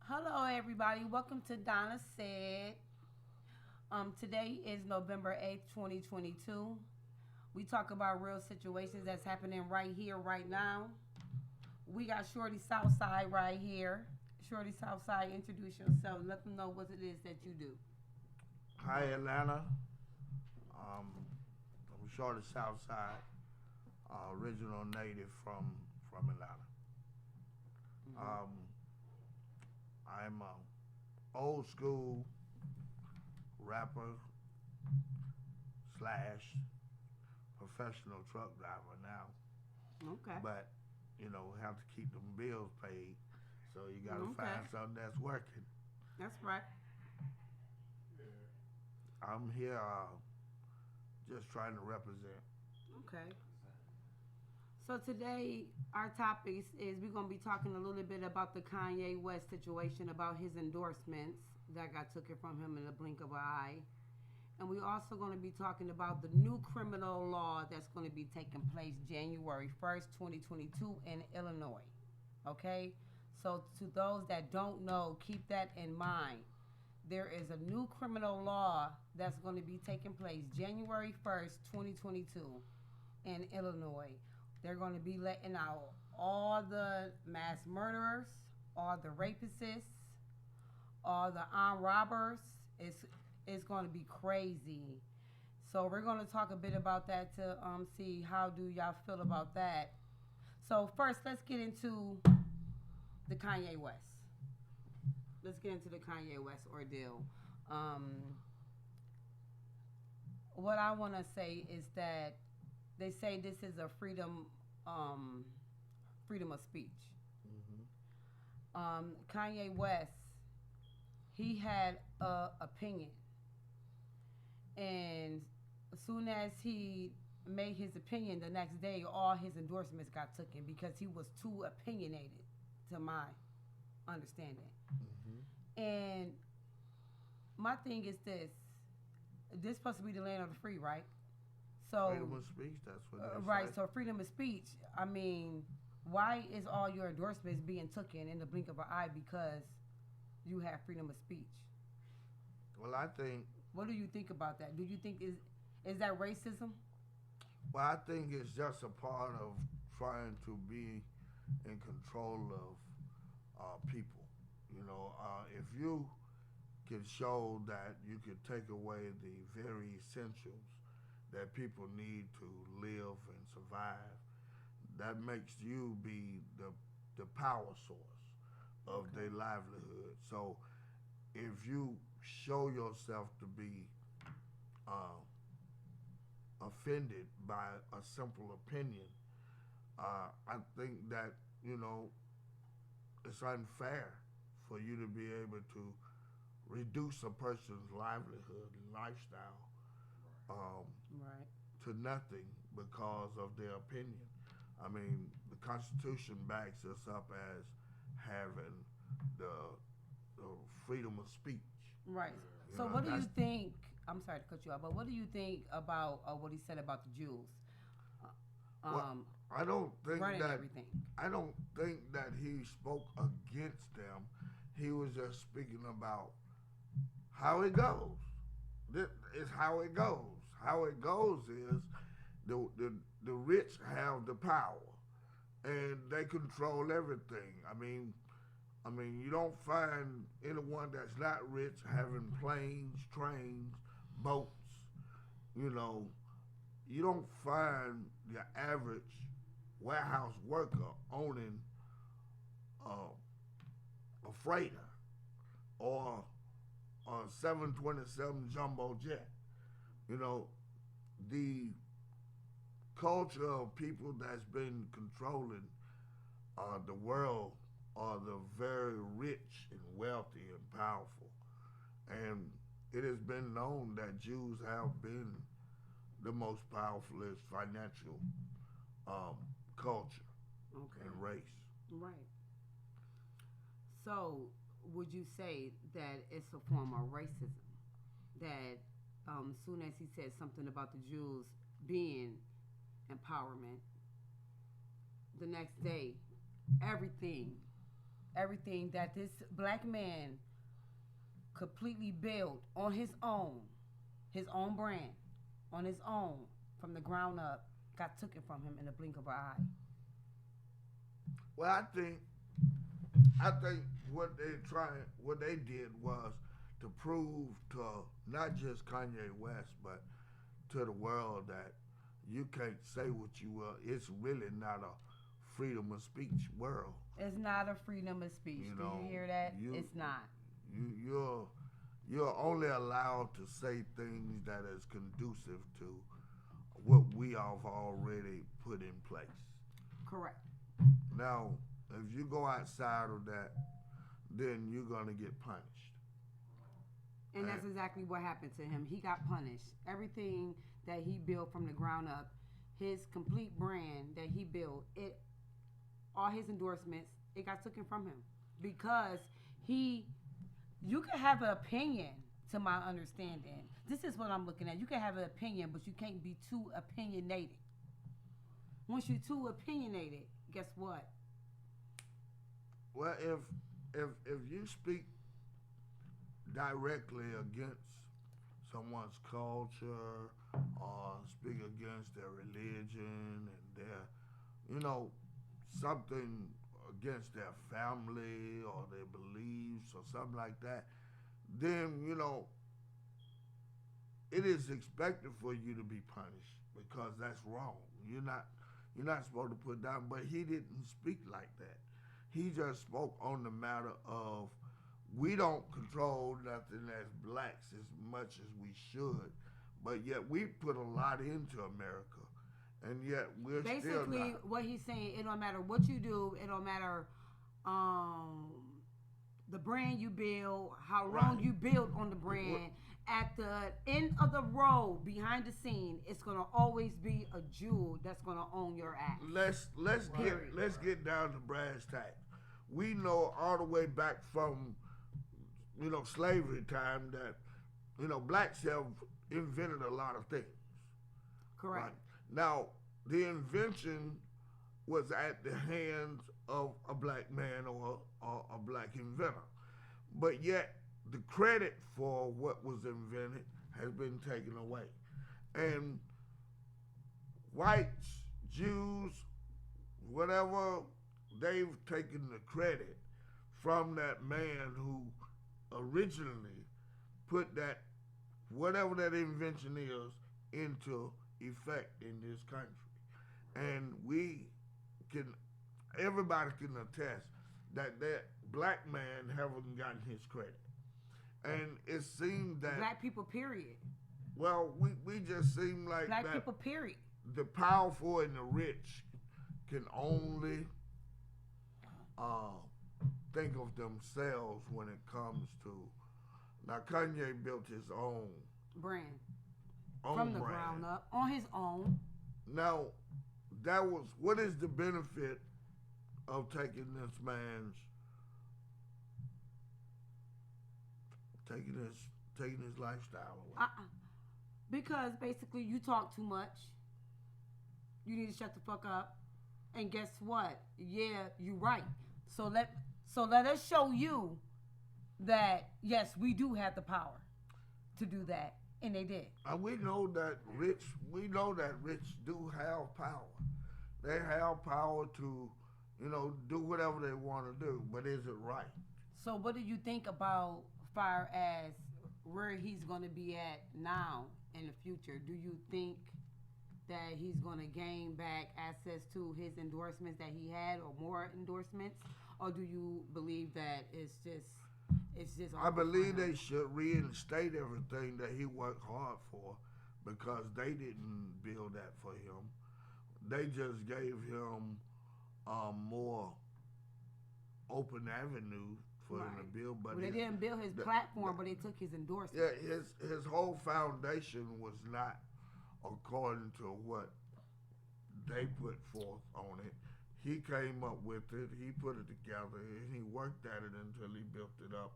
Hello, everybody. Welcome to Donnasaid. Today is November 8th, 2022. We talk about real situations that's happening right here, right now. We got Shorty Southside right here. Shorty Southside, introduce yourself. Let them know what it is that you do. Hi, Atlanta. I'm Shorty Southside, original native from Atlanta. Mm-hmm. Um, I'm a old school rapper slash professional truck driver now, Okay. but have to keep them bills paid. So you got to Okay. find something that's working. That's right. I'm here just trying to represent. Okay. So today our topics is we're gonna be talking a little bit about the Kanye West situation, about his endorsements that got taken from him in the blink of an eye. And we're also going to be talking about the new criminal law that's going to be taking place January 1st, 2022 in Illinois. Okay? So, to those that don't know, keep that in mind. There is a new criminal law that's going to be taking place January 1st, 2022 in Illinois. They're going to be letting out all the mass murderers, all the rapists, all the armed robbers. It's going to be crazy. So we're going to talk a bit about that to see how do y'all feel about that. So first, let's get into the Kanye West. Let's get into the Kanye West ordeal. Um, what I want to say is that they say this is a um, freedom of speech. Hmm. Kanye West, he had a opinion, and as soon as he made his opinion, the next day all his endorsements got taken because he was too opinionated, to my understanding. Hmm. And my thing is this supposed to be the land of the free, right? So Freedom of speech, that's what they right, say. so freedom of speech. I mean, why is all your endorsements being taken in the blink of an eye because you have freedom of speech? Well, I think What do you think about that? Do you think is that racism? Well, I think it's just a part of trying to be in control of people. If you can show that you can take away the very essentials that people need to live and survive, that makes you be the power source of Okay. their livelihood. So if you show yourself to be uh, offended by a simple opinion, I think that you know it's unfair for you to be able to reduce a person's livelihood and lifestyle um, Right. to nothing because of their opinion. I mean, the Constitution backs us up as having the, the freedom of speech. Right. You So know, what do you that's think? I'm sorry to cut you off, but what do you think about what he said about the Jews? what Um, I don't think running that everything. I don't think that he spoke against them. He was just speaking about how it goes. This is how it goes. How it goes is the the the rich have the power and they control everything. I mean, you don't find anyone that's not rich having planes, trains, boats. You know, you don't find the average warehouse worker owning a freighter or a 727 jumbo jet. You know, the culture of people that's been controlling the world are the very rich and wealthy and powerful. And it has been known that Jews have been the most powerfulest financial um, culture Okay. and race. Right. So would you say that it's a form of racism? That soon as he said something about the Jews being empowerment, the next day everything everything that this black man completely built on his own brand, on his own, from the ground up, got taken from him in the blink of an eye. Well, I think what they did was to prove to not just Kanye West, but to the world that you can't say what you will. It's really not a freedom of speech world. It's not a freedom of speech. You Do know, you hear that? you It's not. you're only allowed to say things that is conducive to what we have already put in place. Correct. Now, if you go outside of that, then you're gonna get punished. And that's exactly what happened to him. He got punished. Everything that he built from the ground up, his complete brand that he built, all his endorsements, it got taken from him because you can have an opinion. To my understanding, this is what I'm looking at. You can have an opinion, but you can't be too opinionated. Once you're too opinionated, guess what? Well, if you speak directly against someone's culture or speak against their religion and something against their family or their beliefs or something like that, then, it is expected for you to be punished because that's wrong. You're not supposed to put down, but he didn't speak like that. He just spoke on the matter of we don't control nothing as blacks as much as we should, but yet we put a lot into America, and yet we're basically still not. What he's saying. It don't matter what you do. It don't matter the brand you build, how long you build on the brand. At the end of the road, behind the scene, it's gonna always be a jewel that's gonna own your ass. Let's get down to brass tacks. We know all the way back from slavery time that blacks have invented a lot of things. Correct. Right? Now the invention was at the hands of a black man or a black inventor, but yet the credit for what was invented has been taken away. And whites, Jews, whatever, they've taken the credit from that man who originally put that, whatever that invention is, into effect in this country. And everybody can attest that black man haven't gotten his credit. And it seemed that black people, period. Well, we just seem like black that people, period. The powerful and the rich can only think of themselves when it comes to. Now, Kanye built his own brand from the ground up on his own. Now, what is the benefit of taking this man's taking his lifestyle away? Because basically you talk too much. You need to shut the fuck up. And guess what? Yeah, you're right. So let us show you that yes, we do have the power to do that, and they did. And we know that rich do have power. They have power to, do whatever they want to do. But is it right? So what do you think about far as where he's going to be at now in the future? Do you think that he's going to gain back access to his endorsements that he had, or more endorsements, or do you believe that it's just I believe they should reinstate everything that he worked hard for, because they didn't build that for him. They just gave him more open avenue for him to build. But they didn't build his platform, but they took his endorsement. Yeah, his whole foundation was not according to what they put forth on it. He came up with it, he put it together, and he worked at it until he built it up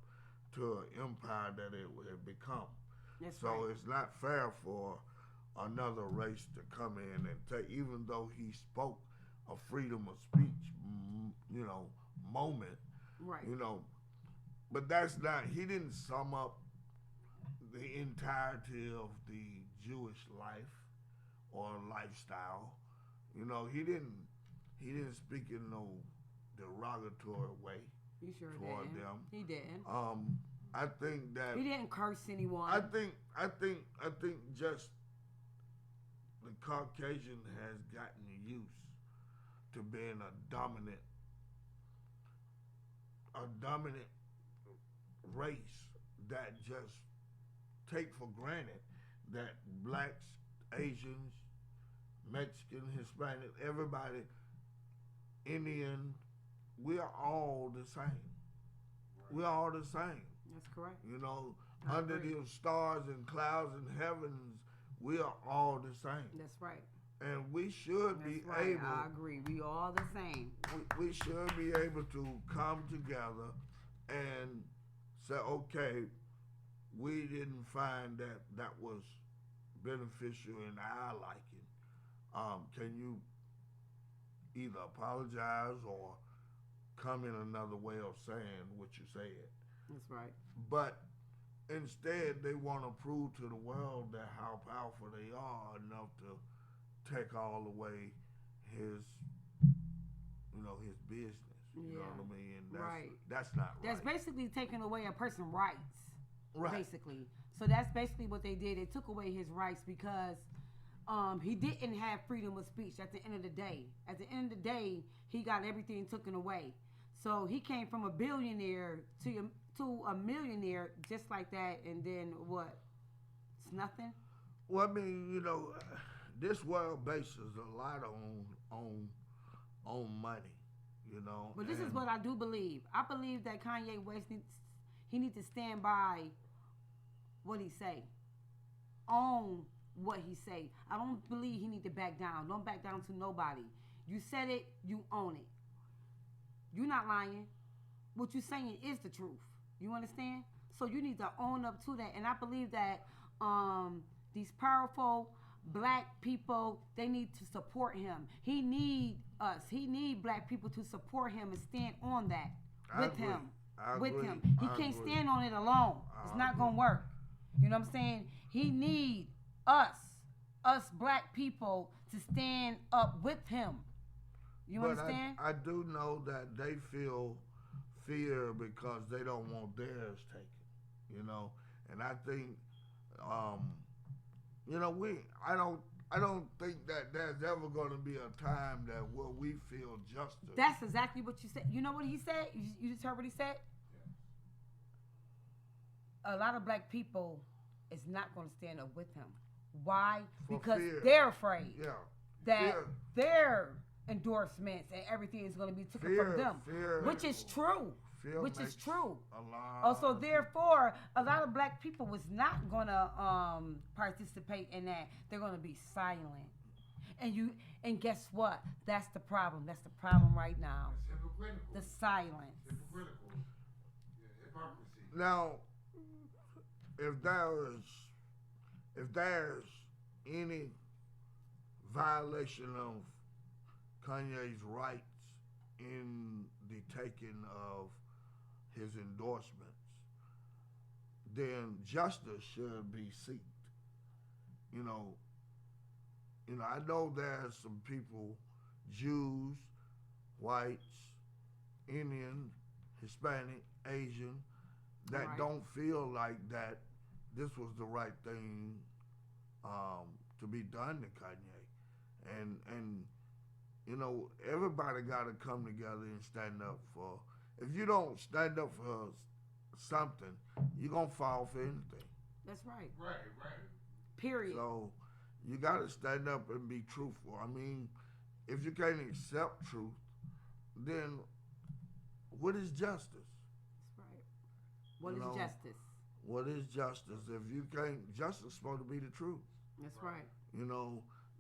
to an empire that it had become. So it's not fair for another race to come in and take, even though he spoke a freedom of speech, moment, Right. You know, but that's not. He didn't sum up the entirety of the Jewish life or lifestyle. You know, he didn't. He didn't speak in no derogatory way You sure toward didn't. them. He didn't. I think that He didn't curse anyone. I think just the Caucasian has gotten used to being a dominant race that just take for granted that blacks, Asians, Mexican, Hispanic, everybody, Indian, we are all the same. We're all the same. That's correct. You know, I under agree. the stars and clouds and heavens, we are all the same. That's right. And we should That's be right. able, I agree. We all the same. we should be able to come together and say, okay, we didn't find that was beneficial in our liking. Can you either apologize or come in another way of saying what you said? That's right. But instead, they want to prove to the world that how powerful they are enough to take all away his, his business. You know what I mean? That's not right. That's basically taking away a person's rights. Right. Basically. So that's basically what they did. They took away his rights because he didn't have freedom of speech at the end of the day. At the end of the day, he got everything taken away. So he came from a billionaire to a millionaire just like that, and then what? It's nothing? Well, I mean, this world bases a lot on money, But this is what I do believe. I believe that Kanye West needs to stand by what he say. Own what he say. I don't believe he need to back down. Don't back down to nobody. You said it, you own it. You're not lying. What you're saying is the truth. You understand? So you need to own up to that. And I believe that these powerful black people, they need to support him. He need us. He need black people to support him and stand on that with him. He can't stand on it alone. It's not going to work. You know what I'm saying? He need us black people, to stand up with him. You understand? I do know that they feel fear because they don't want theirs taken, and I think, I don't think that there's ever going to be a time that where we feel justice. That's exactly what you said. You know what he said? You just heard what he said? Yeah. A lot of black people is not going to stand up with him. Why? Because they're afraid that their endorsements and everything is going to be taken from them, which is true. Which is true. Also, therefore, a lot of black people was not going to participate in that. They're going to be silent. And guess what? That's the problem. That's the problem right now. It's hypocritical. The silence. Hypocritical. Yeah, hypocrisy. Now, if there's any violation of Kanye's rights in the taking of his endorsements, then justice should be sought. I know there's some people, Jews, whites, Indian, Hispanic, Asian, that don't feel like that this was the right thing to be done to Kanye. And everybody got to come together and stand up for. If you don't stand up for something, you're going to fall for anything. That's right. Right. Period. So you got to stand up and be truthful. I mean, if you can't accept truth, then what is justice? That's right. What is justice? What is justice? If you can't, justice is supposed to be the truth. That's right.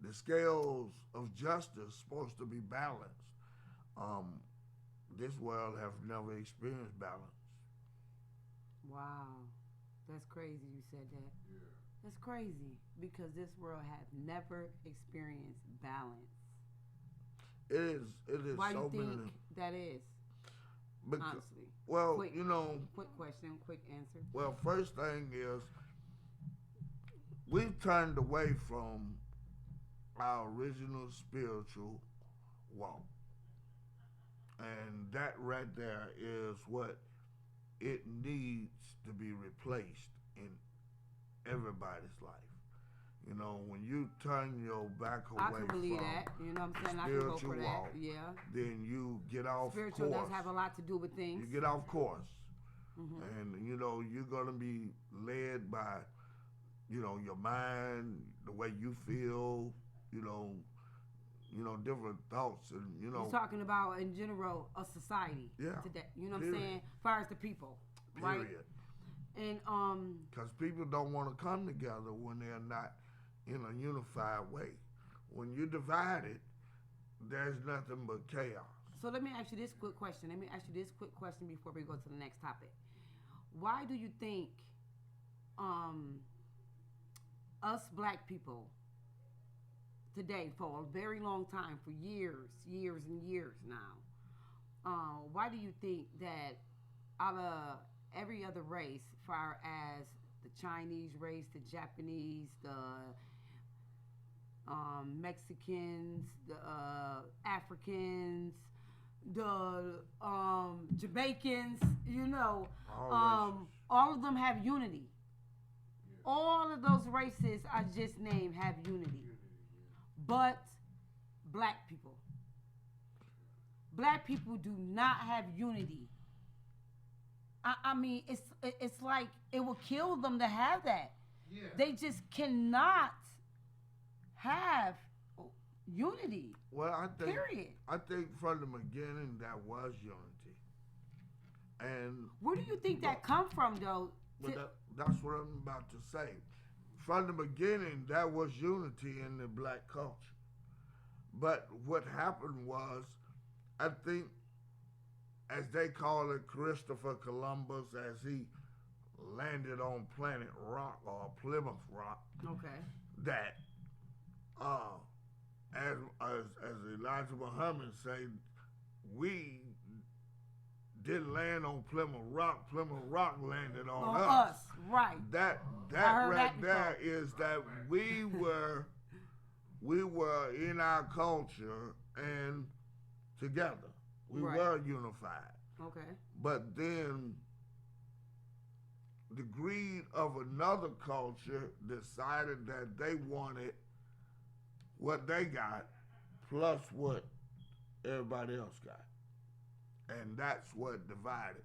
The scales of justice supposed to be balanced. This world have never experienced balance. Wow. That's crazy you said that. Yeah. That's crazy because this world have never experienced balance. It is Why so do you think many. that is? honestly. Well, Quick, you know, quick question, quick answer. well, first thing is we've turned away from our original spiritual walk. And that right there is what it needs to be replaced in everybody's life. You know, when you turn your back I away can believe from that. You know what I'm saying? I can go spiritual for that. walk, Yeah. then you get off Spiritual course. does have a lot to do with things. You get off course. Mm-hmm. And, you know, you're going to be led by, you know, your mind, the way you feel, you know, different thoughts, and You're talking about in general a society today. You know what I'm saying? As far as the people, right? Period. And because people don't want to come together when they're not in a unified way. When you're divided, there's nothing but chaos. So let me ask you this quick question. Before we go to the next topic. Why do you think us black people today, for a very long time, for years and years now, why do you think that out of every other race, far as the Chinese race, the Japanese, the Mexicans, the Africans, the Jamaicans, you know, all of them have unity. All of those races I just named have unity. But black people. Black people do not have unity. I mean, it's like it will kill them to have that. Yeah. They just cannot have unity. Well, Period. I think from the beginning that was unity. And where do you think that come from, though? That's what I'm about to say. From the beginning, that was unity in the black culture. But what happened was, I think, as they call it, Christopher Columbus, as he landed on Planet Rock or Plymouth Rock, okay, that as Elijah Muhammad said, we didn't land on Plymouth Rock. Plymouth Rock landed on us. Right. That right there is that we were in our culture and together. We were unified. Okay. But then the greed of another culture decided that they wanted what they got plus what everybody else got. And that's what divided.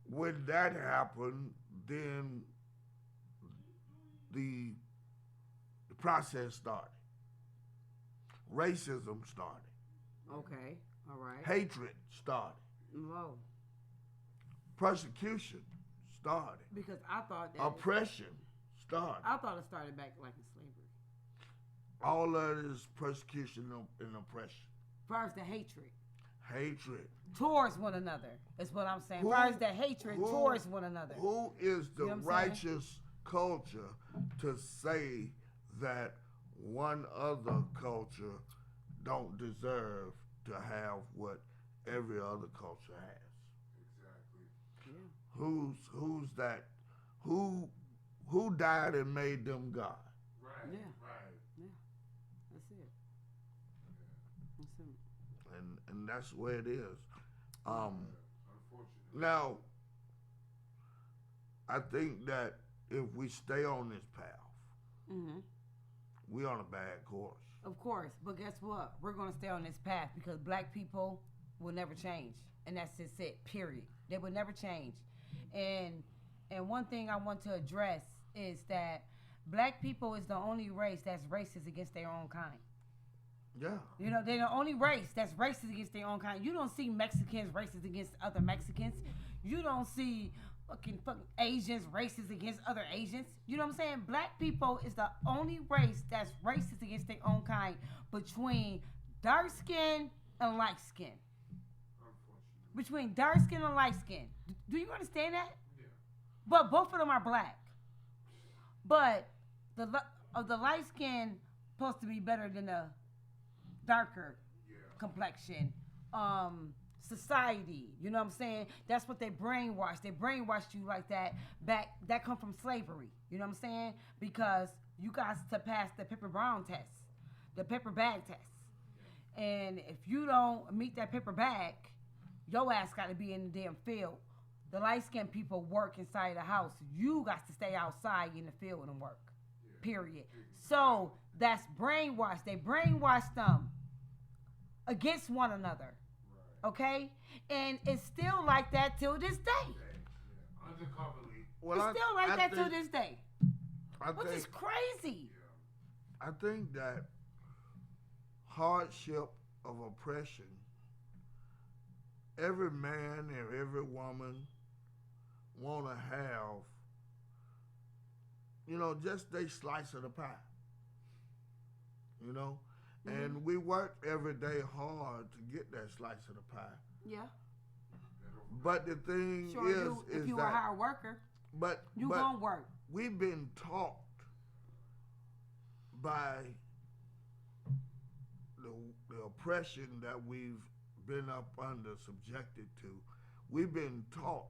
When that happened, then the process started. Racism started. Okay, all right. Hatred started. Whoa. Persecution started. Because I thought that oppression started. I thought it started back like in slavery. All of it is persecution and oppression. First, the hatred. Hatred. Towards one another. Is what I'm saying. First, the hatred towards one another. Who is the righteous culture to say that one other culture don't deserve to have what every other culture has? Exactly. Yeah. Who's that? Who died and made them God? Right. Yeah. Right. Yeah. That's it. Yeah. That's it. And that's where it is. Unfortunately. Now, I think that if we stay on this path, we're on a bad course. Of course, but guess what? We're going to stay on this path because black people will never change. And that's just it, period. They will never change. And one thing I want to address is that black people is the only race that's racist against their own kind. Yeah. You know, they're the only race that's racist against their own kind. You don't see Mexicans racist against other Mexicans. You don't see fucking Asians racist against other Asians. You know what I'm saying? Black people is the only race that's racist against their own kind between dark skin and light skin. Between dark skin and light skin. Do you understand that? Yeah. But both of them are black. But the light skin supposed to be better than the darker complexion, society. You know what I'm saying? That's what they brainwash. They brainwashed you like that back. That come from slavery. You know what I'm saying? Because you got to pass the paper brown test, the paper bag test. And if you don't meet that paper bag, your ass got to be in the damn field. The light-skinned people work inside the house. You got to stay outside in the field and work. Period. So that's brainwash. They brainwash them against one another. Okay? And it's still like that till this day. Undercoverly. Well, It's still like that till this day. Which think, is crazy. I think that hardship of oppression, every man and every woman want to have, just they slice of the pie. And we work every day hard to get that slice of the pie. Yeah. But the thing is if you that, a hard worker, you but gonna work. we've been taught by the oppression that we've been up under, subjected to. We've been taught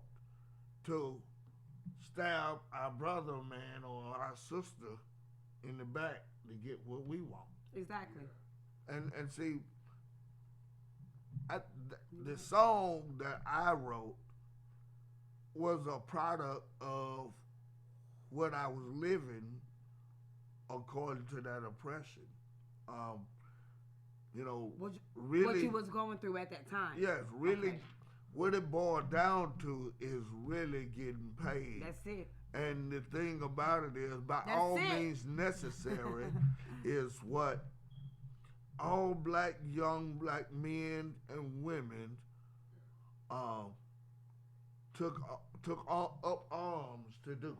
to stab our brother, man, or our sister in the back to get what we want. Exactly. And see, the song that I wrote was a product of what I was living according to that oppression. Really, what you was going through at that time. yes, really, Okay. what it boiled down to is really getting paid. That's it. And the thing about it is, by That's all it. means necessary, is what all young black men and women took up arms to do,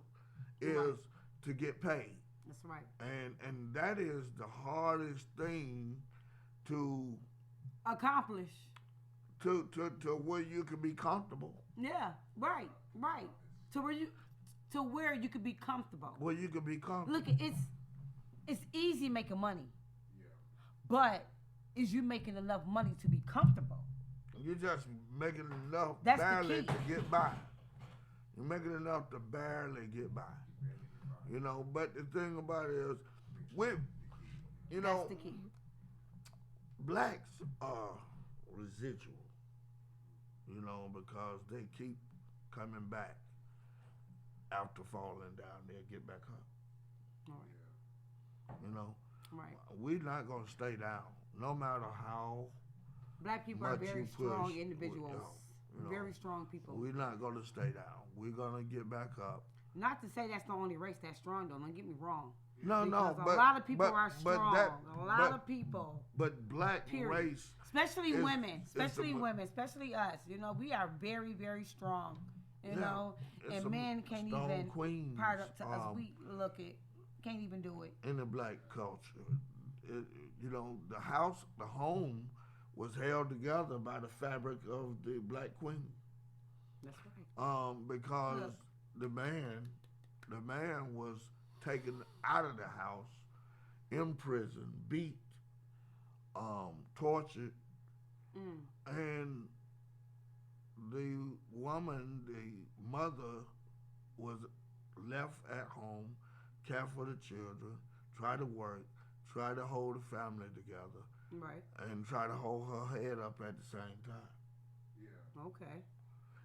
is Right. to get paid. That's right. And that is the hardest thing to Accomplish. to where you can be comfortable. Yeah. Right. To where you could be comfortable. Where you can be comfortable. Look, it's easy making money, but is you making enough money to be comfortable? You're just making enough That's the barely key. to get by. You're making enough to barely get by. But the thing about it is, That's the key. blacks are residual, because they keep coming back after falling down. They'll get back up. All right. Right. We're not going to stay down, no matter how. Black people are much very you strong push, individuals. you know, Very strong people. We're not going to stay down. We're going to get back up. Not to say that's the only race that's strong, though. Don't get me wrong. No, Because but a lot of people are but strong. that- a lot of people. But black Period. race, Especially is- women. is the Especially mo- women. Especially us. We are very, very strong. it's And some men can't stone even queens, part up to us. We look it. Can't even do it. in the black culture. The house, the home, was held together by the fabric of the black queen. That's right. Because Look. the man was taken out of the house, imprisoned, beat, tortured, and the woman, the mother, was left at home, care for the children, try to work, try to hold the family together, Right. and try to hold her head up at the same time. Okay.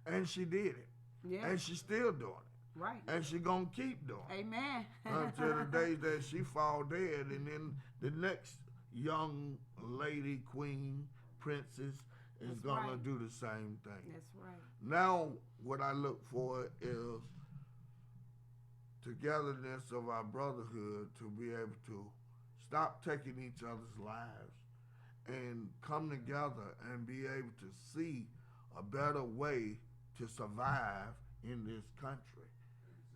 And she did it. Yeah. And she's still doing it. Right. And she gonna keep doing it. Amen. Until the day that she fall dead, and then the next young lady, queen, princess, is That's gonna right. do the same thing. That's right. Now, what I look for is togetherness of our brotherhood, to be able to stop taking each other's lives and come together and be able to see a better way to survive in this country,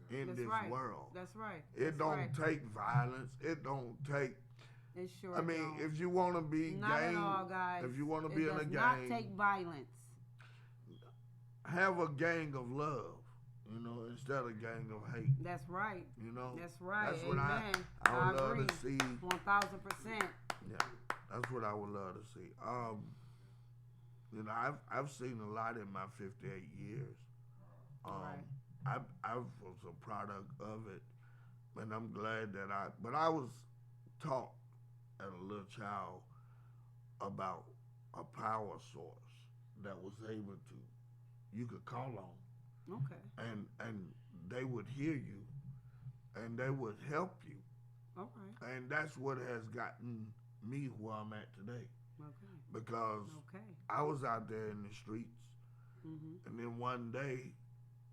in That's this right. world. That's right. It That's don't right. take violence. It don't take. It sure I mean, don't. if you want to be Not gang, at all, guys. if you want to It be in a does not gang, take violence. have a gang of love, instead of gang of hate. That's right. That's right. That's what Amen. I would love agree. to see. 1000%. Yeah, that's what I would love to see. You know, I've seen a lot in my 58 years. Right. I was a product of it, and I'm glad that but I was taught as a little child about a power source that was able to, you could call on, Okay. and they would hear you, and they would help you, All right. and that's what has gotten me where I'm at today. Okay. Because Okay. I was out there in the streets, Mhm. and then one day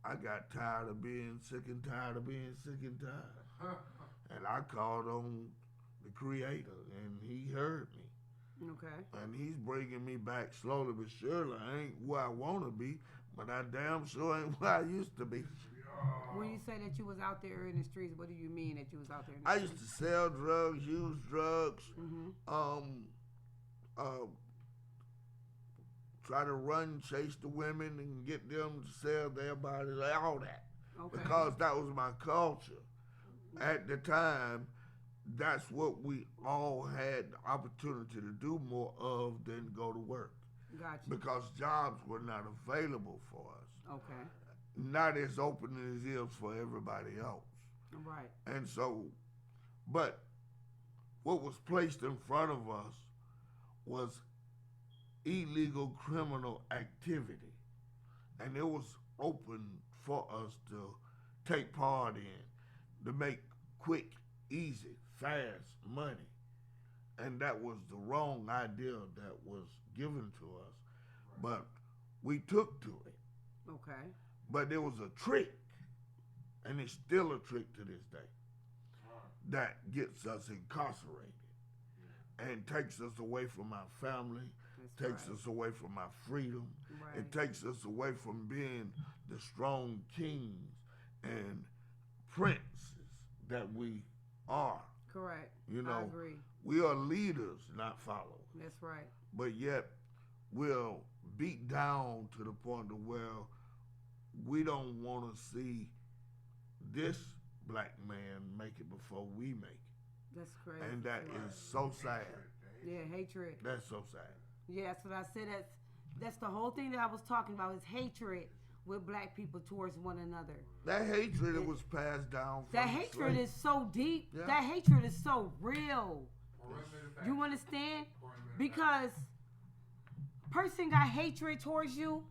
I got tired of being sick and tired of being sick and tired. And I called on the Creator, and He heard me. Okay. And He's bringing me back slowly but surely. I ain't where I want to be, but I damn sure ain't where I used to be. When you say that you was out there in the streets, what do you mean that you was out there in the I streets? used to sell drugs, use drugs, Mhm. uh, try to chase the women and get them to sell their bodies, all that. Okay. Because that was my culture. At the time, that's what we all had the opportunity to do more of than go to work. Gotcha. Because jobs were not available for us. Okay. Not as open as it is for everybody else. Right. And so, but what was placed in front of us was illegal criminal activity. And it was open for us to take part in, to make quick, easy, fast money. And that was the wrong idea that was given to us. But we took to it. Okay. But there was a trick, and it's still a trick to this day, that gets us incarcerated and takes us away from our family, takes us away from our freedom. Right. It takes us away from being the strong kings and princes that we are. Correct. You know, I agree. we are leaders, not followers. That's right. But yet, we're beat down to the point of where we don't want to see this black man make it before we make it. That's crazy. And that is so sad. Yeah, hatred. That's so sad. Yeah, that's what I said. That's the whole thing that I was talking about is hatred with black people towards one another. That hatred that was passed down from That the hatred slaves. is so deep. Yeah. That hatred is so real. You understand? Because person got hatred towards you,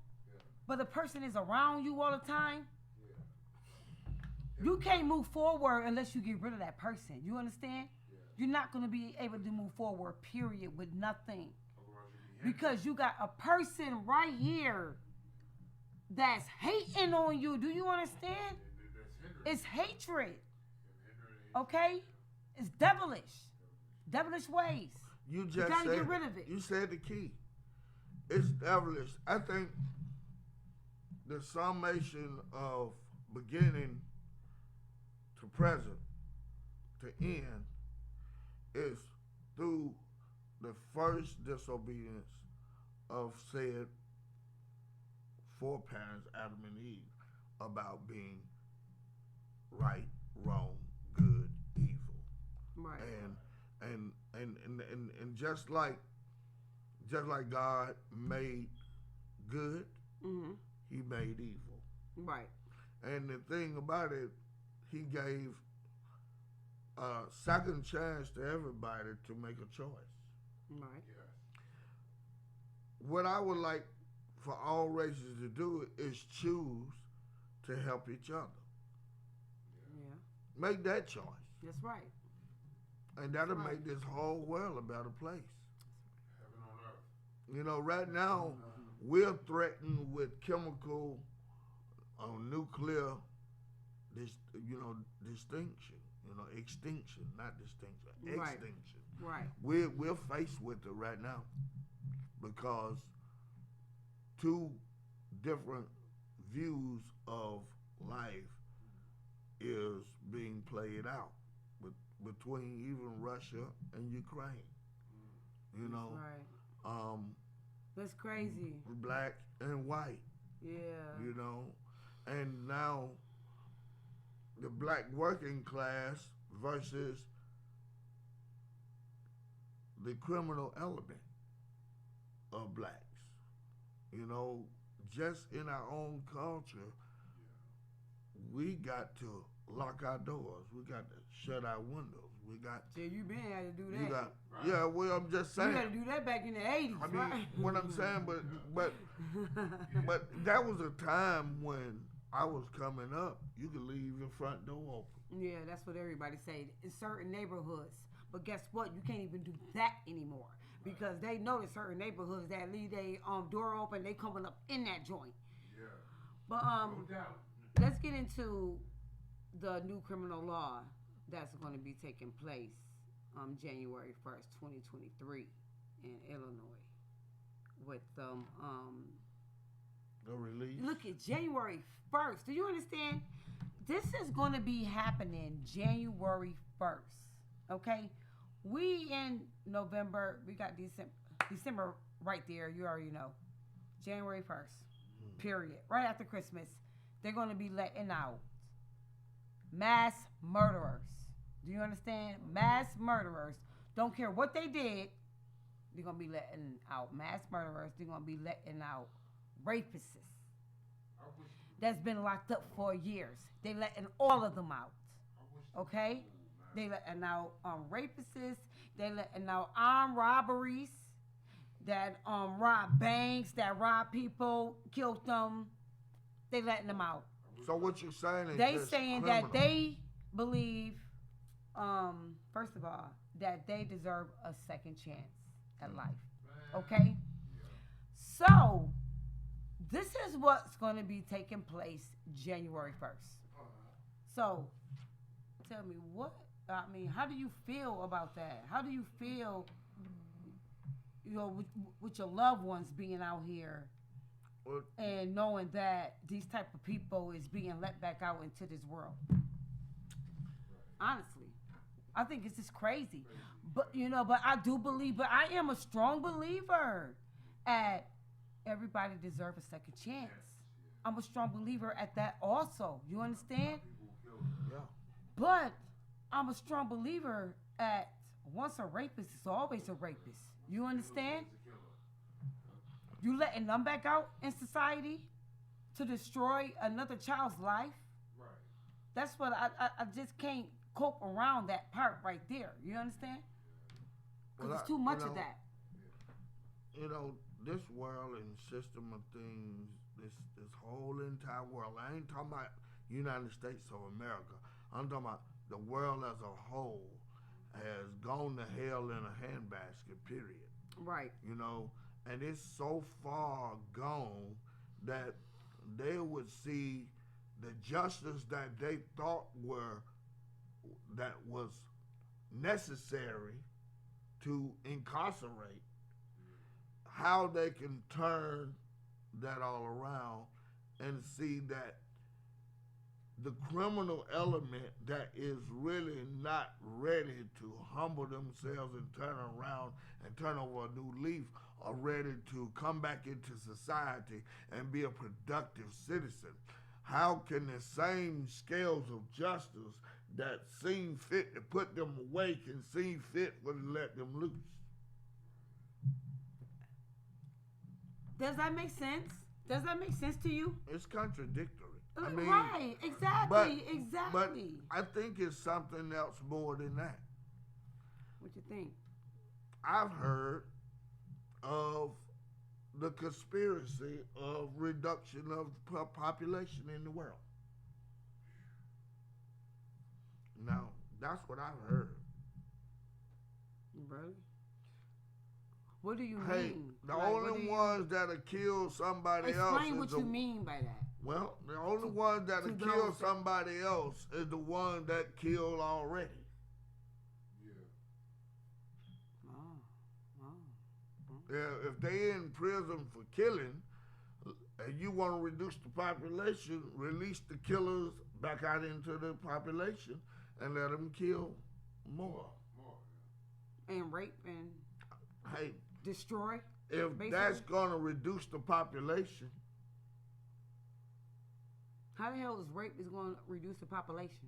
but the person is around you all the time. You can't move forward unless you get rid of that person. You understand? You're not going to be able to move forward, period, with nothing. Because you got a person right here that's hating on you. Do you understand? It's hatred. Okay? It's devilish. Devilish ways. You just gotta said get rid of it. You said the key. It's devilish. I think the summation of beginning to present to end is through the first disobedience of said four parents, Adam and Eve, about being right, wrong, good, evil. Right. And just like God made good, Mm-hmm. He made evil. Right. And the thing about it, He gave a second chance to everybody to make a choice. Right. What I would like for all races to do is choose to help each other. Yeah. Make that choice. That's right. And that'll Right. make this whole world a better place. Heaven on earth. You know, right now, we're threatened with chemical, nuclear, distinction. Extinction, not distinction. Right. Extinction. Right. We're faced with it right now because two different views of life is being played out between even Russia and Ukraine. You know, Right. That's crazy. black and white. Yeah. You know, and now the black working class versus the criminal element of blacks. You know, just in our own culture, we got to lock our doors. We got to shut our windows. We got. Yeah, you been had to do that. You got. Yeah, well, I'm just saying. You had to do that back in the 80s, I mean, right? what I'm saying, but that was a time when I was coming up. You could leave your front door open. Yeah, that's what everybody say in certain neighborhoods. But guess what? You can't even do that anymore because they know that certain neighborhoods that leave their door open, they coming up in that joint. Yeah. But No doubt. let's get into the new criminal law that's going to be taking place January 1st, 2023 in Illinois with The release. look at January 1st. Do you understand? This is going to be happening January 1st. Okay? We in November, we got December right there, you already know. January 1st. Period. Right after Christmas, they're going to be letting out mass murderers. Do you understand? Mass murderers. Don't care what they did. They're going to be letting out mass murderers. They're going to be letting out rapists that's been locked up for years. They letting all of them out. Okay? They letting out rapists. They letting out armed robberies that rob banks, that rob people, killed them. They letting them out. So what you're saying is They just saying criminal. that they believe, first of all, that they deserve a second chance at life. Okay? So, this is what's going to be taking place January 1st. So, tell me how do you feel about that? How do you feel, with your loved ones being out here and knowing that these type of people is being let back out into this world? Honestly, I think it's just crazy. But I do believe, but I am a strong believer at everybody deserves a second chance. I'm a strong believer at that also. You understand? Yeah. But I'm a strong believer at once a rapist is always a rapist. You understand? You letting them back out in society to destroy another child's life? Right. That's what I just can't cope around that part right there. You understand? Because it's too much of that. You know, this world and system of things, this whole entire world. I ain't talking about United States of America. I'm talking about the world as a whole has gone to hell in a handbasket, period. Right. You know, and it's so far gone that they would see the justice that they thought that was necessary to incarcerate, how they can turn that all around and see that the criminal element that is really not ready to humble themselves and turn around and turn over a new leaf are ready to come back into society and be a productive citizen. How can the same scales of justice that seem fit to put them away can seem fit for to let them loose? Does that make sense? Does that make sense to you? It's contradictory. I mean, right, exactly, exactly. But I think it's something else more than that. What you think? I've heard of the conspiracy of reduction of population in the world. Now, that's what I've heard. Really? What do you Hey, mean? the only ones that'll kill somebody else. Explain what you mean by that. Well, the only ones that'll kill somebody else is the one that killed already. Yeah. Yeah, if they in prison for killing, and you want to reduce the population, release the killers back out into the population and let them kill more. And rape and Hey, destroy. if basically, that's going to reduce the population, how the hell is rape is going to reduce the population?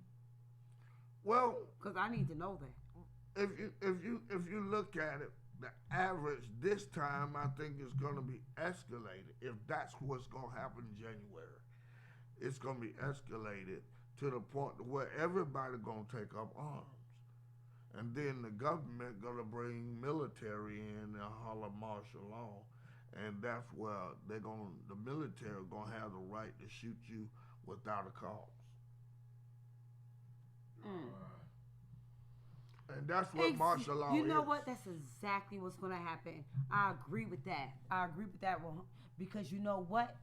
well, Because I need to know that. if you look at it, the average this time, I think, is going to be escalated. If that's what's going to happen in January, it's going to be escalated to the point where everybody going to take up arms. And then the government going to bring military in and holler martial law. And that's where the military going to have the right to shoot you without a cause. And that's what martial law is. You know what? That's exactly what's going to happen. I agree with that. Because you know what?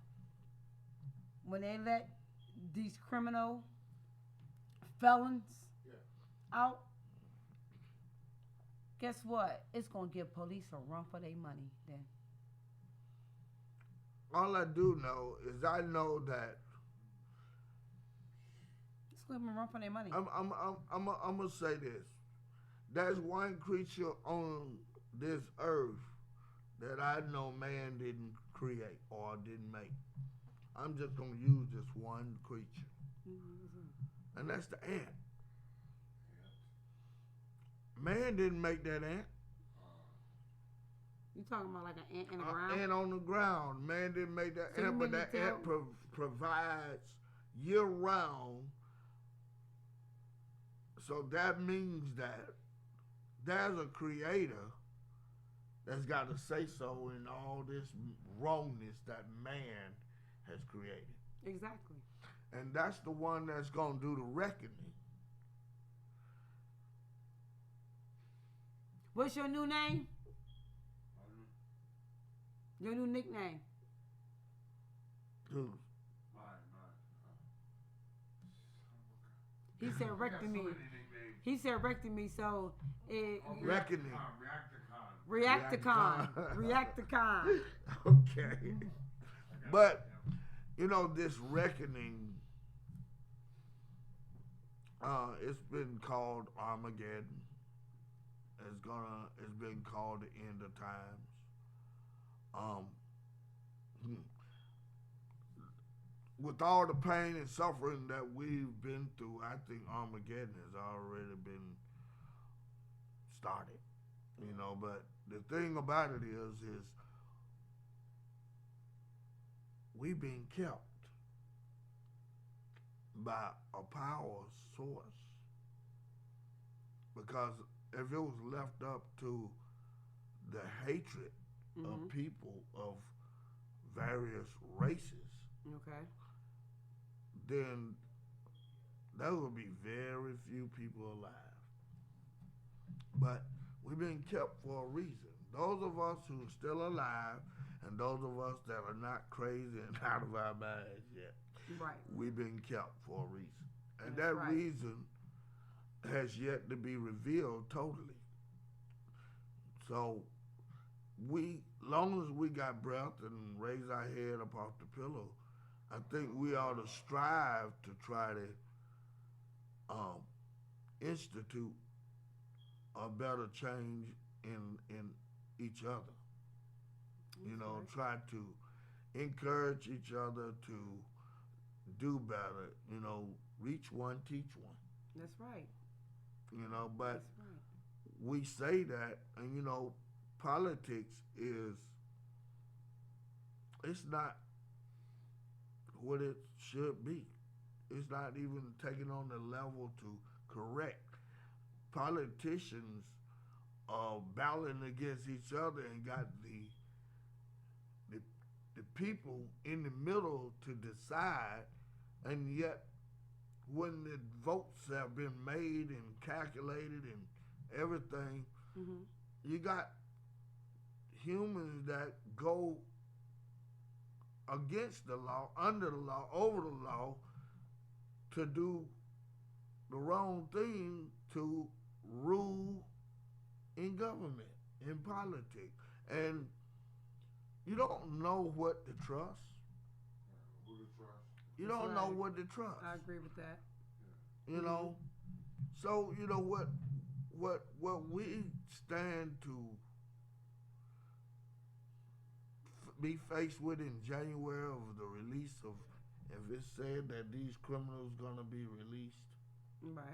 When they let these criminal felons out, guess what? It's going to give police a run for their money then. All I do know is I know that it's going to run for their money. I'm going to say this. There's one creature on this earth that I know man didn't create or didn't make. I'm just going to use this one creature. And that's the ant. Man didn't make that ant. You talking about like an ant in the ground? Ant on the ground. Man didn't make that ant, but that ant provides year round. So that means that there's a creator that's got to say so in all this wrongness that man has created. Exactly. And that's the one that's going to do the reckoning. What's your new name? Your new nickname? Who? He said rectum me. He said rectum me, so it... Reckoning. Reacticon. Reacticon. Okay. But, you know, this reckoning, it's been called Armageddon. It's been called the end of times. With all the pain and suffering that we've been through, I think Armageddon has already been started. You know, but the thing about it is we've been kept by a power source. Because if it was left up to the hatred of people of various races, okay, then there will be very few people alive. But we've been kept for a reason. Those of us who are still alive and those of us that are not crazy and out of our minds yet, right, we've been kept for a reason. And that's that right. reason has yet to be revealed totally. So long as we got breath and raise our head up off the pillow, I think we ought to strive to try to institute a better change in each other. You know, right. Try to encourage each other to do better. You know, reach one, teach one. That's right. You know, but That's right. we say that, and you know, politics it's not what it should be. It's not even taking on the level to correct. Politicians are battling against each other and got the people in the middle to decide, and yet when the votes have been made and calculated and everything, you got humans that go against the law, under the law, over the law, to do the wrong thing, to rule in government, in politics. And you don't know what to trust. Who to trust? You don't know what to trust. I agree with that. You know? So, you know what we stand to be faced with in January of the release of, if it's said that these criminals gonna be released, Right.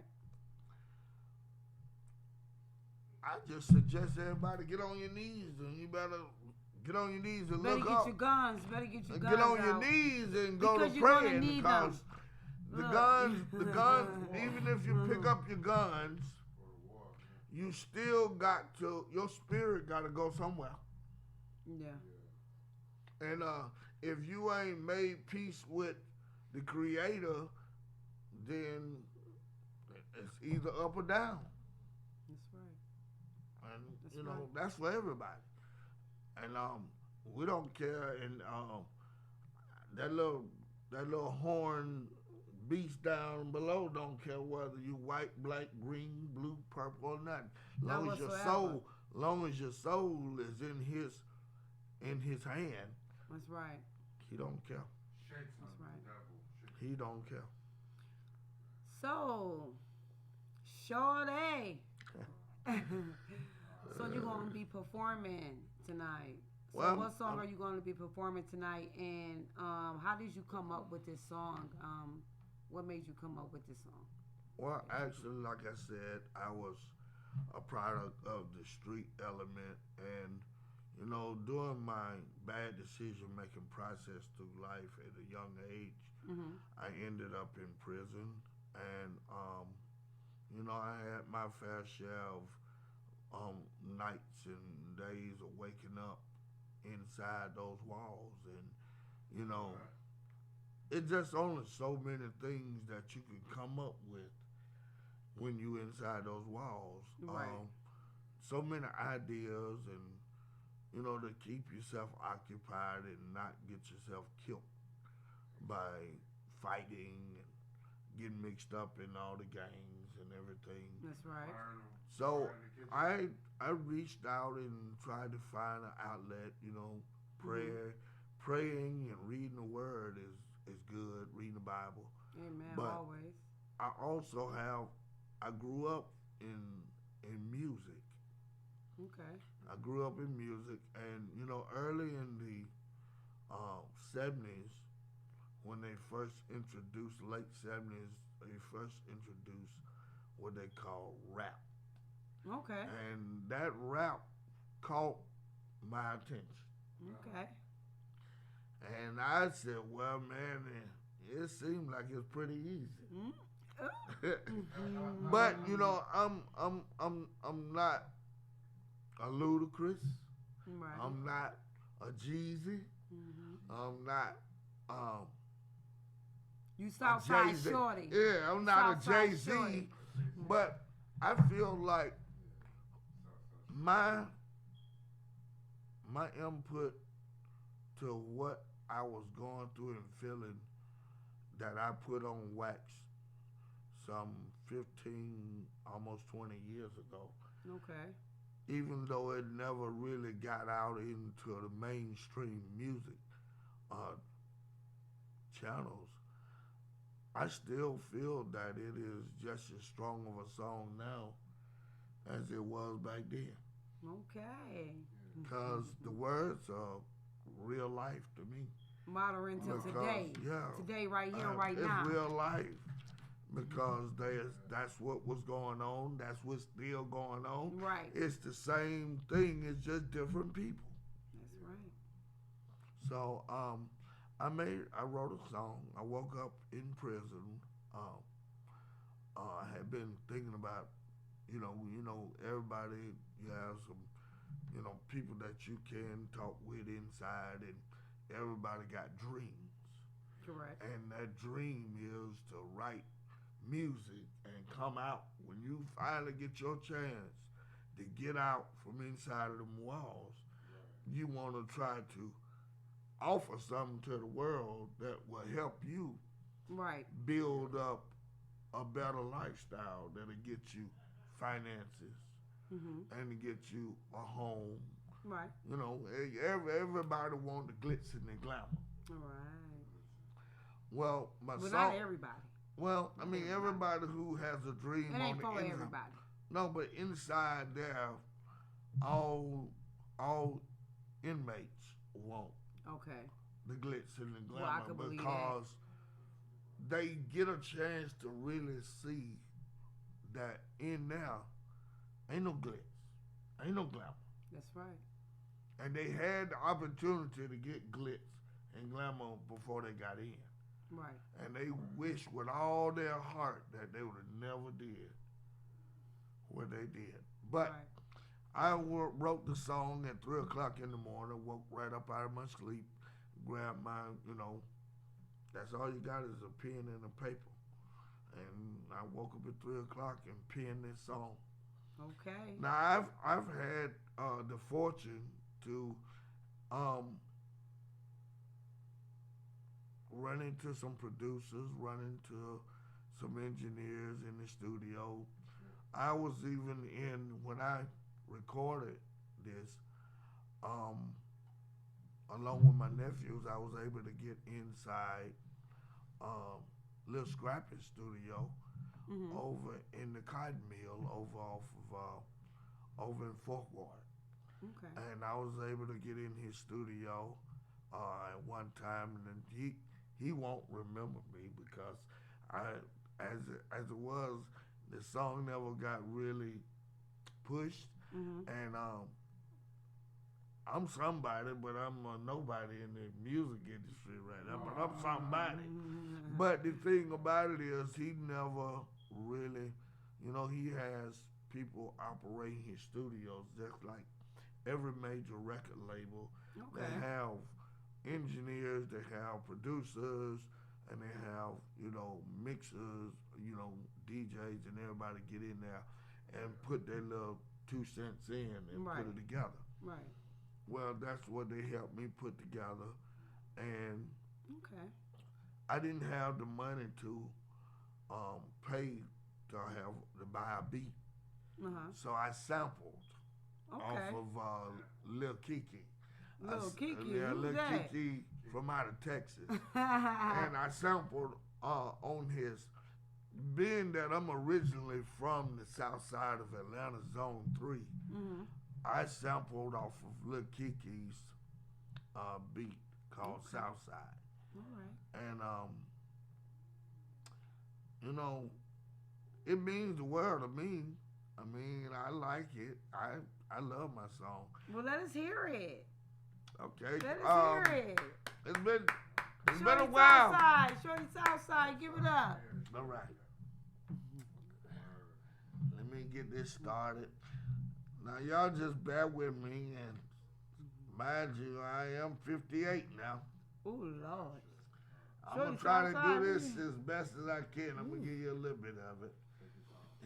I just suggest everybody get on your knees, and you better get on your knees and Better look get up. your guns. Better get your guns Get on out. your knees and go Because to you're gonna praying need because them. the Look. guns, even if you pick up your guns, you still got to, your spirit got to go somewhere. Yeah. And if you ain't made peace with the Creator, then it's either up or down. That's right. And That's you know right. that's for everybody. And we don't care. And that little horn beast down below don't care whether you white, black, green, blue, purple, or nothing. Not Long as your whatsoever. soul is in his hand, That's right. he don't care. Shakes on That's the right. devil. Shakes. He don't care. So, Shorty. So you're going to be performing tonight. So Well, what song are you going to be performing tonight? And how did you come up with this song? What made you come up with this song? Well, actually, like I said, I was a product of the street element, and you know, during my bad decision-making process through life at a young age, Mm-hmm. I ended up in prison, and you know, I had my fair share of nights and days of waking up inside those walls, and you know, it's just only so many things that you can come up with when you inside those walls. Right. So many ideas, and you know, to keep yourself occupied and not get yourself killed by fighting and getting mixed up in all the gangs and everything. That's right. So I reached out and tried to find an outlet. You know, praying and reading the Word is good. Reading the Bible. Amen. But Always. I also I grew up in music. Okay. I grew up in music, and you know, early in the 70s, when they first introduced, late 70s, they first introduced what they call rap. Okay. And that rap caught my attention. Okay. And I said, well, man, it seemed like it's pretty easy. Mm-hmm. But you know, I'm not a Ludacris. Right. I'm not a Jeezy. Mm-hmm. I'm not You a Southside Jay-Z. Shorty. Yeah, I'm not a Southside Jay-Z. Shorty. But I feel like my input to what I was going through and feeling that I put on wax some 15, almost 20 years ago. Okay. Even though it never really got out into the mainstream music channels, I still feel that it is just as strong of a song now as it was back then. Okay. Because the words are real life to me. Modern to Because, today. yeah, Today, right here, right now. It's real life. Because that's what was going on. That's what's still going on. Right. It's the same thing. It's just different people. That's right. So I wrote a song. I woke up in prison. I had been thinking about, you know, everybody. You have some, you know, people that you can talk with inside, and everybody got dreams. Correct. And that dream is to write music and come out. When you finally get your chance to get out from inside of them walls, you want to try to offer something to the world that will help you Right. build up a better lifestyle that'll get you finances Mm-hmm. and to get you a home. Right. You know, everybody want the glitz and the glamour. All right. Well, my But song. not everybody. Well, I mean, everybody who has a dream It on ain't the for inside. everybody. No, but inside there, all inmates want Okay. the glitz and the Well, I glamour could believe because they get a chance to really see that in there ain't no glitz. Ain't no glamour. That's right. And they had the opportunity to get glitz and glamour before they got in. Right. And they wish with all their heart that they would have never did what they did. But Right. I wrote the song at 3 o'clock in the morning, woke right up out of my sleep, grabbed my, that's all you got is a pen and a paper. And I woke up at 3 o'clock and penned this song. Okay. Now I've had the fortune to run into some producers, run into some engineers in the studio. I was even in when I recorded this, along with my nephews. I was able to get inside Lil Scrappy's studio over in the cotton mill over in Fort Ward. Okay. And I was able to get in his studio at one time, and then he won't remember me because as it was, the song never got really pushed, and I'm somebody, but I'm a nobody in the music industry right now. But I'm somebody. But the thing about it is, he never really, he has people operating his studios just like every major record label. Okay. They have engineers, they have producers, and they have, mixers, DJs, and everybody get in there and put their little 2 cents in and put it together. Right. Well, that's what they helped me put together, and Okay. I didn't have the money to pay to buy a beat, so I sampled off of Lil Kiki. Lil Kiki, yeah, who's Lil that? Kiki from out of Texas, and I sampled on his. Being that I'm originally from the south side of Atlanta, Zone 3, I sampled off of Lil Kiki's beat called Southside. All right. And, it means the world to me. I mean, I like it. I love my song. Well, let us hear it. Okay. Let us hear it. It's been Shorty a while. Southside, Shorty Southside, give it up. All right. Let me get this started. Now, y'all just bear with me, and mind you, I am 58 now. Oh, Lord. I'm going to try to do this as best as I can. I'm going to give you a little bit of it.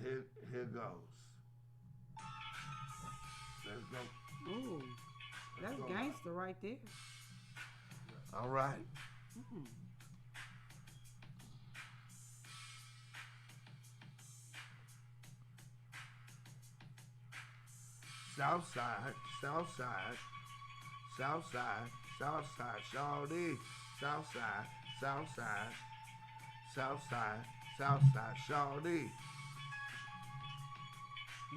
Here goes. Let's go. Ooh, that's gangster right there. All right. Southside, Southside, Southside, Southside, Shawty, Southside, Southside, Southside, Southside, Shawty.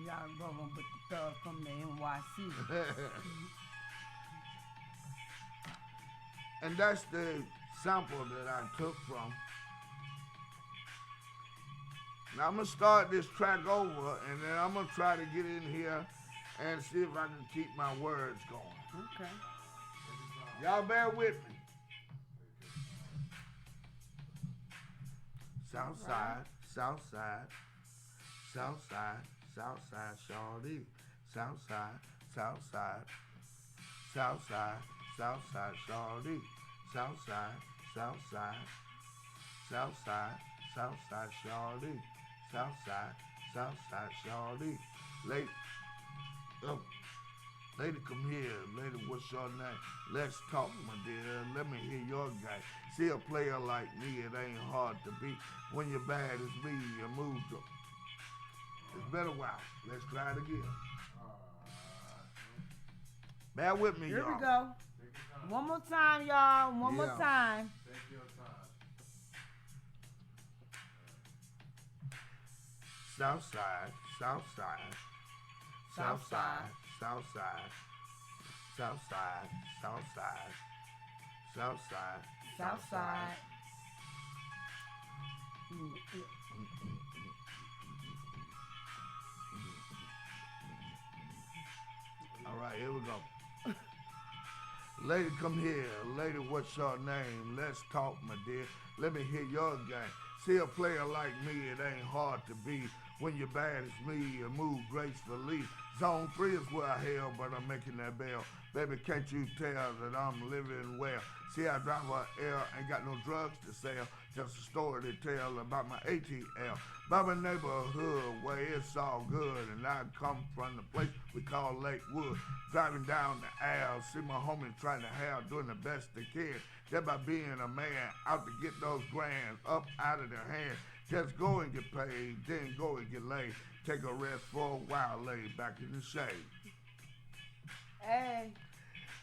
Y'all rolling with the thug from the NYC. And that's the sample that I took from. Now I'm gonna start this track over, and then I'm gonna try to get in here and see if I can keep my words going. Okay. Y'all bear with me. Southside, Southside, Southside, Southside, Shawty, Southside, Southside, Southside, Southside, Shawty, Southside, Southside, Southside, Southside, Shawty, Southside, Southside, Shawty. Lady, come here. Lady, what's your name? Let's talk, my dear. Let me hear your guy. See a player like me, it ain't hard to beat. When you're bad as me, you move to. It's been a while. Let's try it again. Bear with me, Here y'all. we go. One more time, y'all. One more time. Take your time. Southside, Southside, Southside, Southside, Southside, Southside, Southside, Southside. Lady, come here. Lady, what's your name? Let's talk, my dear. Let me hear your game. See a player like me, it ain't hard to be. When you're bad as me, you move gracefully. Zone 3 is where I hail, but I'm making that bail. Baby, can't you tell that I'm living well? See, I drive a L, ain't got no drugs to sell. Just a story to tell about my ATL. By my neighborhood where it's all good. And I come from the place we call Lakewood. Driving down the aisle, see my homies trying to have, doing the best they can. Just by being a man, out to get those grands up out of their hands. Just go and get paid, then go and get laid. Take a rest for a while, lay back in the shade. Hey.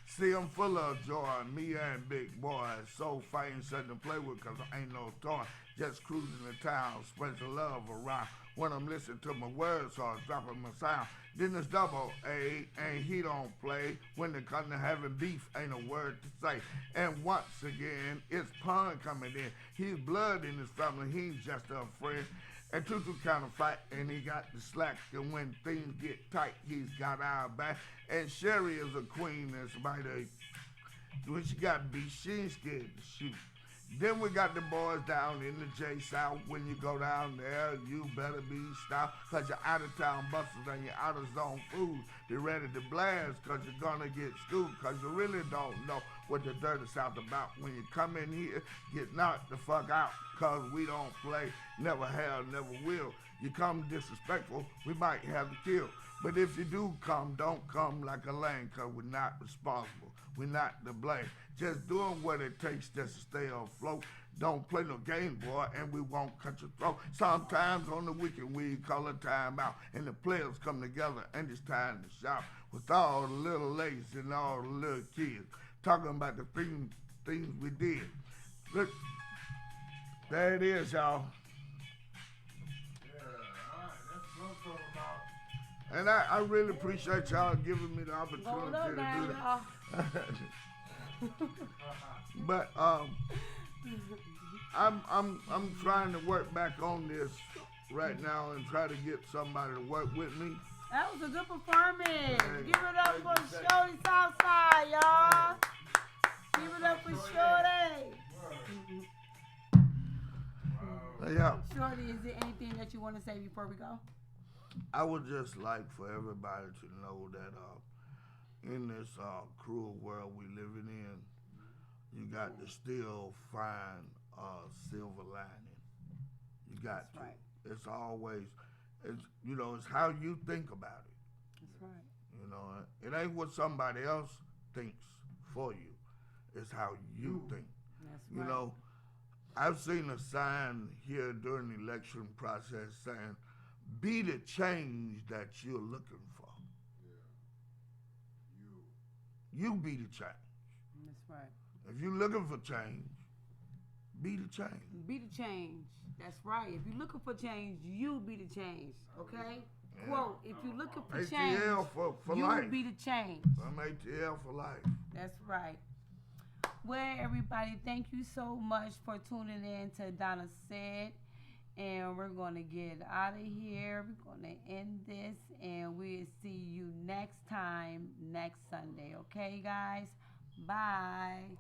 See, I'm full of joy, me and big boy. So fighting something to play with, cause I ain't no toy. Just cruising the town, spread some love around. When I'm listening to my words, so I'm dropping my sound. Then it's double A, and he don't play. When it comes to having beef, ain't a word to say. And once again, it's Pun coming in. He's blood in his family, he's just a friend. And Tutu kind of fight, and he got the slack. And when things get tight, he's got our back. And Sherry is a queen, and somebody, when she got beat, she ain't scared to shoot. Then we got the boys down in the J South. When you go down there, you better be stopped, cause you're out of town busters and you're out of zone fools. Be ready to blast, cause you're gonna get schooled, cause you really don't know what the dirty South about. When you come in here, get knocked the fuck out, cause we don't play, never have, never will. You come disrespectful, we might have to kill. But if you do come, don't come like a lame, cause we're not responsible. We're not to blame. Just doing what it takes just to stay afloat. Don't play no game, boy, and we won't cut your throat. Sometimes on the weekend we call a timeout, and the players come together, and it's time to shout with all the little ladies and all the little kids, talking about the things we did. Look, there it is, y'all. Yeah, all right, that's what I'm talking about. And I really appreciate y'all giving me the opportunity Hold up to now, do y'all. that. But I'm trying to work back on this right now and try to get somebody to work with me. That was a good performance. Hey, Give it up for thank you. Shorty Southside, y'all. Give it up for Shorty. Yeah, Shorty, is there anything that you want to say before we go? I would just like for everybody to know that in this cruel world we living in, you got to still find a silver lining. You got That's to. right. It's always, it's how you think about it. That's right. It ain't what somebody else thinks for you. It's how you think. That's You right. know, I've seen a sign here during the election process saying, be the change that you're looking for. Yeah. You be the change. That's right. If you're looking for change, be the change. Be the change. That's right. If you're looking for change, you be the change. Okay? Yeah. Quote, if you're looking for change, ATL for you life. be the change. I'm ATL for life. That's right. Well, everybody, thank you so much for tuning in to Donnasaid. And we're going to get out of here. We're going to end this. And we'll see you next time, next Sunday. Okay, guys? Bye.